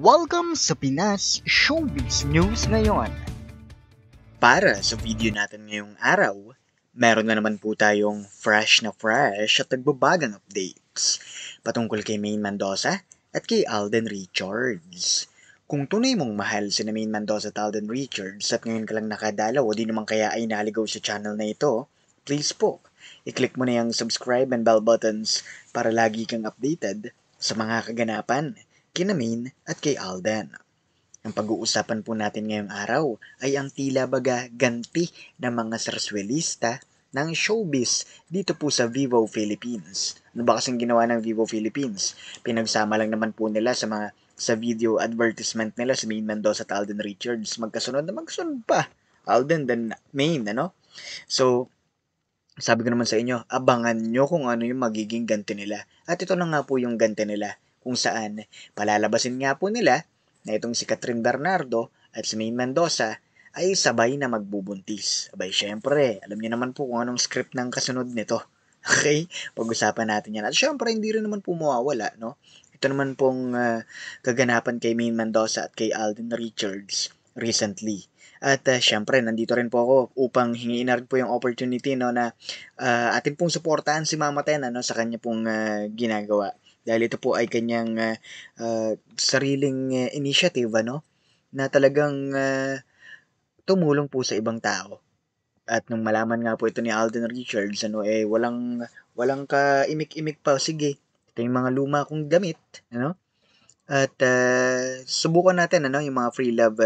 Welcome sa Pinas Showbiz News ngayon. Para sa video natin ngayong araw, meron na naman po tayong fresh at nagbabagang updates patungkol kay Maine Mendoza at kay Alden Richards. Kung tunay mong mahal si Maine Mendoza at Alden Richards at ngayon ka lang nakadalaw o di naman kaya ay naligaw sa channel na ito, please po, i-click mo na yung subscribe and bell buttons para lagi kang updated sa mga kaganapan kina Maine at kay Alden. Ang pag-uusapan po natin ngayong araw ay ang tila baga ganti ng mga sarswelista ng showbiz dito po sa Vivo Philippines. Ano ba kasing ginawa ng Vivo Philippines? Pinagsama lang naman po nila sa video advertisement nila si Maine Mendoza at Alden Richards. Magkasunod pa. Alden then Maine, ano? So, sabi ko naman sa inyo, abangan nyo kung ano yung magiging ganti nila. At ito na nga po yung ganti nila kung saan palalabasin nga po nila na itong si Catherine Bernardo at si Maine Mendoza ay sabay na magbubuntis. Abay, syempre, alam niyo naman po kung anong script ng kasunod nito. Okay? Pag-usapan natin yan. At syempre, hindi rin naman po mawawala, no? Ito naman pong kaganapan kay Maine Mendoza at kay Alden Richards recently. At syempre, nandito rin po ako upang hingiin na rin po yung opportunity no, na atin pong suportahan si Mama Ten ano, sa kanya pong ginagawa. Dahil ito po ay kanyang sariling initiative ano, na talagang tumulong po sa ibang tao. At nung malaman nga po ito ni Alden Richards, ano, walang ka-imik-imik pa, sige, ito yung mga luma kong damit, ano? At subukan natin, ano, yung mga free love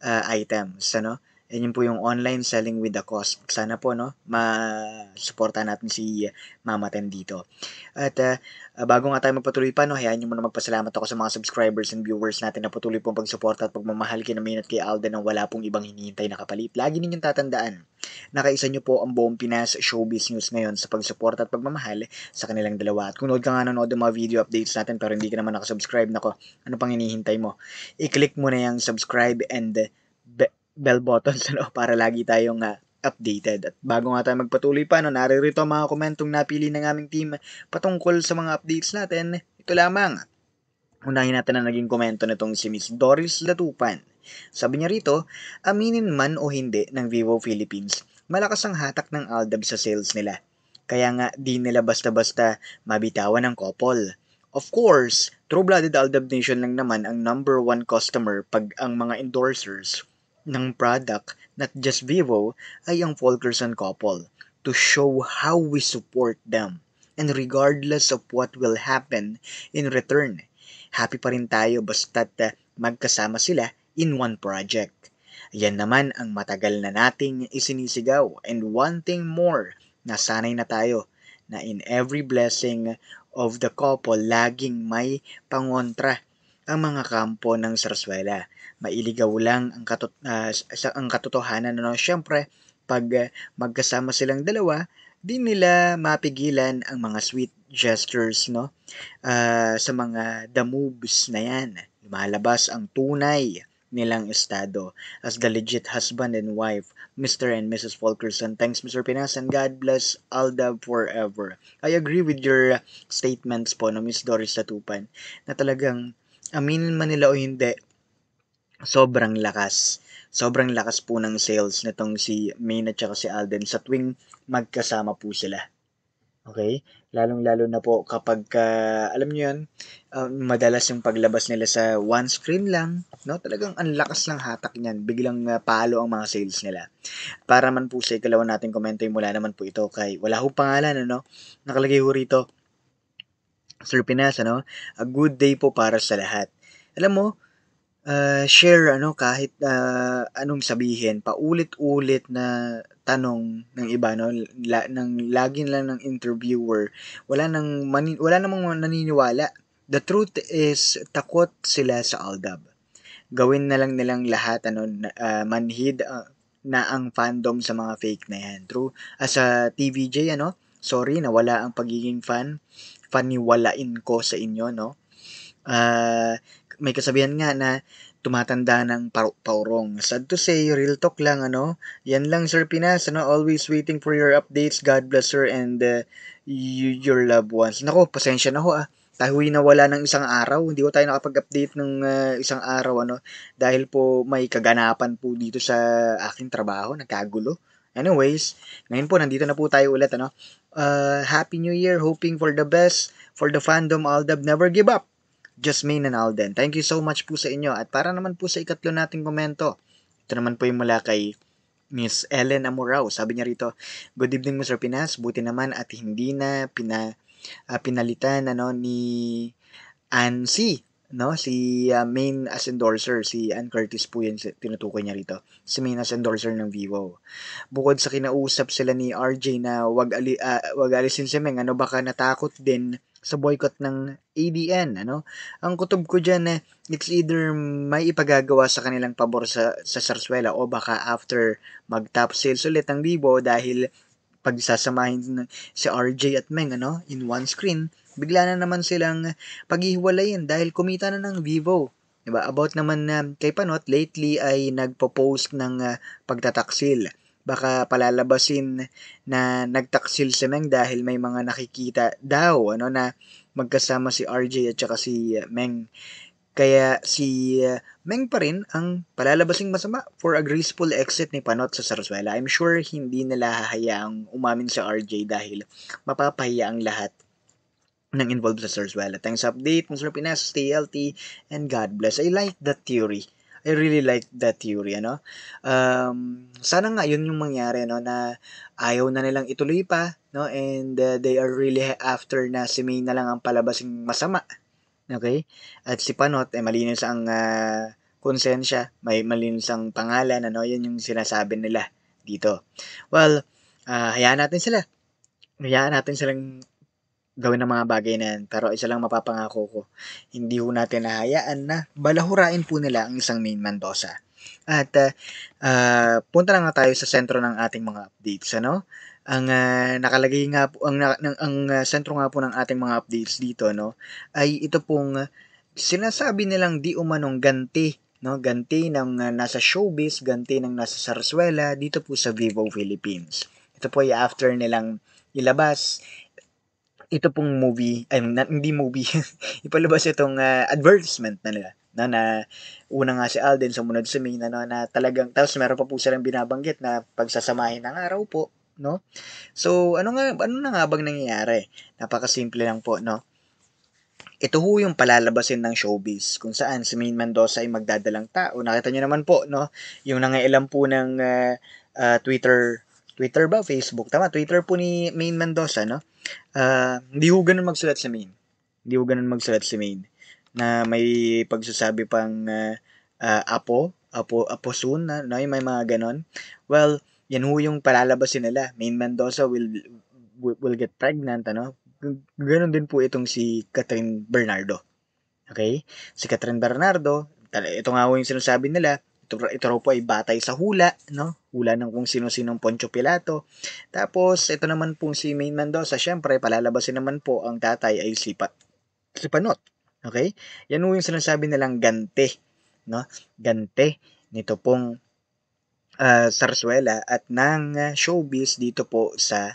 items, ano? Yan yun po yung online selling with the cost. Sana po, no, ma-suporta natin si Mama Ten dito. At bago nga tayo magpatuloy pa, no, hayaan nyo muna magpasalamat ako sa mga subscribers and viewers natin na patuloy pong pagsuporta at pagmamahal kina Maine at kay Alden nang wala pong ibang hinihintay na kapalit. Lagi ninyong tatandaan, nakaisa nyo po ang buong Pinas Showbiz News ngayon sa pagsuporta at pagmamahal sa kanilang dalawa. At kung nood ka nga nanood ng mga video updates natin pero hindi ka naman nakasubscribe, nako, ano pang hinihintay mo? I-click mo na yung subscribe and bell buttons ano, para lagi tayong updated. At bago nga tayo magpatuloy pa, no, naririto ang mga komentong napili ng aming team patungkol sa mga updates natin. Ito lamang. Unahin natin ang naging komento nitong si Miss Doris Latupan. Sabi niya rito, aminin man o hindi ng Vivo Philippines, malakas ang hatak ng Aldab sa sales nila. Kaya nga di nila basta-basta mabitawan ang couple. Of course, True-Blooded Aldab Nation lang naman ang number one customer pag ang mga endorsers ng product, not just Vivo, ay ang Fulkerson couple to show how we support them. And regardless of what will happen in return, happy pa rin tayo basta't magkasama sila in one project. Yan naman ang matagal na nating isinisigaw and wanting more na sanay na tayo na in every blessing of the couple laging may pangontra ang mga kampo ng Sarsuela. Mailigaw lang ang katotohanan na syempre pag magkasama silang dalawa, di nila mapigilan ang mga sweet gestures no sa mga the moves na yan. Lumalabas ang tunay nilang estado as the legit husband and wife, Mr. and Mrs. Fulkerson. Thanks, Mr. Pinas, and God bless Aldab forever. I agree with your statements po, no, Miss Doris Latupan, na talagang aminin man nila o hindi, sobrang lakas. Sobrang lakas po ng sales nitong si Maine at saka si Alden sa tuwing magkasama po sila. Okay? Lalong-lalo na po kapag, alam nyo yun, madalas yung paglabas nila sa one screen lang, no? Talagang ang lakas ng hatak niyan. Biglang palo ang mga sales nila. Para man po sa ikalawa natin komento, mula naman po ito kay, wala ho pangalan, ano? Nakalagay ho rito, Sir Pinas, ano? A good day po para sa lahat. Alam mo, share ano kahit anong sabihin, paulit-ulit na tanong ng iba no, ng lagi lang ng interviewer, wala namang naniniwala. The truth is takot sila sa Aldab. Gawin na lang nilang lahat ano manhid na ang fandom sa mga fake na yan. True, as a TVJ ano, sorry na wala ang pagiging faniwalain ko sa inyo no. May kasabihan nga na tumatanda ng paurong. Sad to say, real talk lang, ano? Yan lang, Sir Pinas, ano? Always waiting for your updates. God bless her and your loved ones. Nako, pasensya na ho, tayo'y nawala ng isang araw. Hindi po tayo nakapag-update ng isang araw ano dahil po may kaganapan po dito sa aking trabaho, nagkagulo. Anyways, ngayon po nandito na po tayo ulit ano. Happy New Year, hoping for the best for the fandom Aldab, never give up. Jasmine and Alden. Thank you so much po sa inyo. At para naman po sa ikatlo nating komento, ito naman po yung mula kay Miss Ellen Amorao. Sabi niya rito, "Good evening Mr. Pinas, buti naman at hindi na pinalitan ano ni Ansi, no? Si main as endorser, si Ann Curtis po yan tinutukoy niya rito. Si main as endorser ng Vivo. Bukod sa kinausap sila ni RJ na wag alisin si Meng, ano baka natakot din sa boycott ng ADN, ano? Ang kutob ko diyan it's either may ipagagawa sa kanilang pabor sa Sarsuela o baka after mag-top sales ulit ng Vivo dahil pagsasamahin si RJ at Meng ano in one screen, bigla na naman silang paghihiwalayin dahil kumita na ng Vivo. Diba? About naman kay Panot, lately ay nagpo-post ng pagtataksil. Baka palalabasin na nagtaksil si Meng dahil may mga nakikita daw ano na magkasama si RJ at saka si Meng. Kaya si Meng pa rin ang palalabasing masama for a graceful exit ni Panot sa Sarsuela. I'm sure hindi nila hahayaang umamin sa RJ dahil mapapahiya ang lahat ng involved sa Sarsuela. Thanks update, Mr. Pinas, stay healthy, and God bless. I like that theory. I really like that theory, ano? Sana nga yun yung mangyari, no, na ayaw na nilang ituloy pa, no, and they are really after na si May na lang ang palabasing masama. Okay? At si Panot, malinis ang konsensya, may malinis ang pangalan, ano, yun yung sinasabi nila dito. Well, hayaan natin sila. Hayaan natin silang gawin ng mga bagay na yan. Pero isa lang mapapangako ko, hindi ho natin nahayaan na balahurain po nila ang isang main Mendoza. At punta na nga tayo sa sentro ng ating mga updates, ano? Ang nakalagay nga po ang sentro nga po ng ating mga updates dito no ay ito pong sinasabi nilang di umanong ganti no ganti ng nasa showbiz, ganti ng nasa Sarsuela dito po sa Vivo Philippines. Ito po ay after nilang ilabas ito pong movie, ay hindi movie, ipalabas itong advertisement na nila. Na una nga si Alden, sumunod si May, na talagang, tapos meron pa po silang binabanggit na pagsasamahin ng araw po, no? So, ano na nga bang nangyayari? Napakasimple lang po, no? Ito ho yung palalabasin ng showbiz kung saan si Main Mendoza ay magdadalang tao. Nakita niyo naman po, no? Yung nangailam po ng Twitter ba? Facebook? Tama, Twitter po ni Main Mendoza, no? Hindi ho ganun magsulat sa Main. Hindi ho ganun magsulat si Main. Na may pagsasabi pang apo soon, no? Yung may mga ganon. Well, yan ho yung palalabasin nila. Main Mendoza will get pregnant, ano? Ganon din po itong si Catherine Bernardo. Okay? Si Catherine Bernardo, ito nga ho yung sinasabi nila, ito raw po ay batay sa hula, no? Hula ng kung sino-sinong Poncio Pilato. Tapos, ito naman po si Main Mendoza, syempre, palalabasin naman po ang tatay ay si Panot. Okay? Yan ho yung sinasabi nilang gante, no? Gante nito pong Sarsuela at ng showbiz dito po sa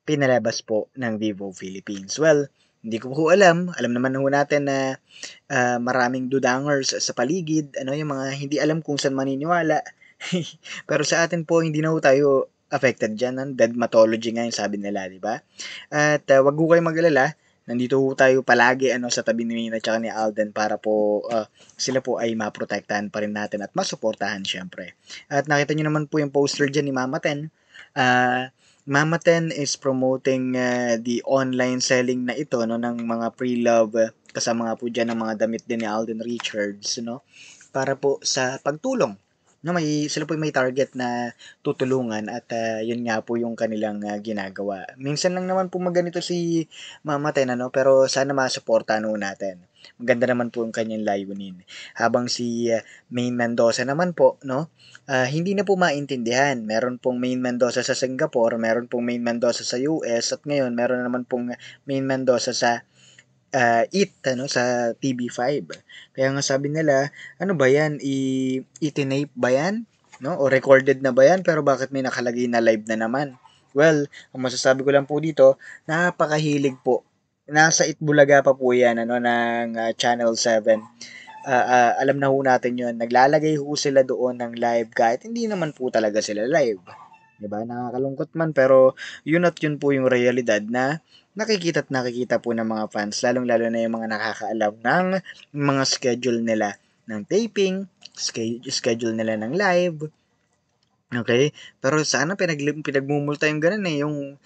pinalabas po ng Vivo Philippines. Well, hindi ko po alam. Alam naman ho natin na maraming dudangers sa paligid. Ano yung mga hindi alam kung saan maniniwala. Pero sa atin po, hindi na ho tayo affected dyan. Deadmatology nga yung sabi nila, di ba? At wag ho kayong mag-alala. Nandito ho tayo palagi sa tabi ni Mina at ni Alden para po sila po ay maprotektahan pa rin natin at masuportahan syempre. At nakita nyo naman po yung poster dyan ni Mama Ten. Mama Ten is promoting the online selling na ito no ng mga pre-love kasama nga po diyan ng mga damit din ni Alden Richards no para po sa pagtulong no sila po may target na tutulungan at yun nga po yung kanilang ginagawa. Minsan lang naman po maganito si Mama Ten ano pero sana masuportahan natin. Maganda naman po yung kanyang layunin. Habang si Main Mendoza naman po no hindi na po maintindihan. Meron pong Main Mendoza sa Singapore, meron pong Main Mendoza sa US, at ngayon meron naman pong Main Mendoza sa sa TV5. Kaya nga sabi nila, ano ba yan? Itinape ba yan? No? O recorded na ba yan? Pero bakit may nakalagay na live na naman? Well, ang masasabi ko lang po dito, napakahilig po nasa Itbulaga pa po yan, ano, ng Channel 7. Alam na ho natin yun. Naglalagay ho sila doon ng live kahit hindi naman po talaga sila live. 'Di ba? Nakakalungkot man pero yun at yun po yung realidad na nakikita at nakikita po ng mga fans, lalong-lalo na yung mga nakakaalam ng mga schedule nila ng taping, schedule nila ng live. Okay? Pero sana pinagmumulta yung ganun eh, yung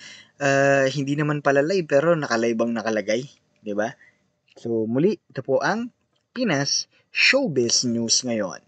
hindi naman pala live pero naka-live ang nakalagay, 'di ba? So muli, ito po ang Pinas Showbiz News ngayon.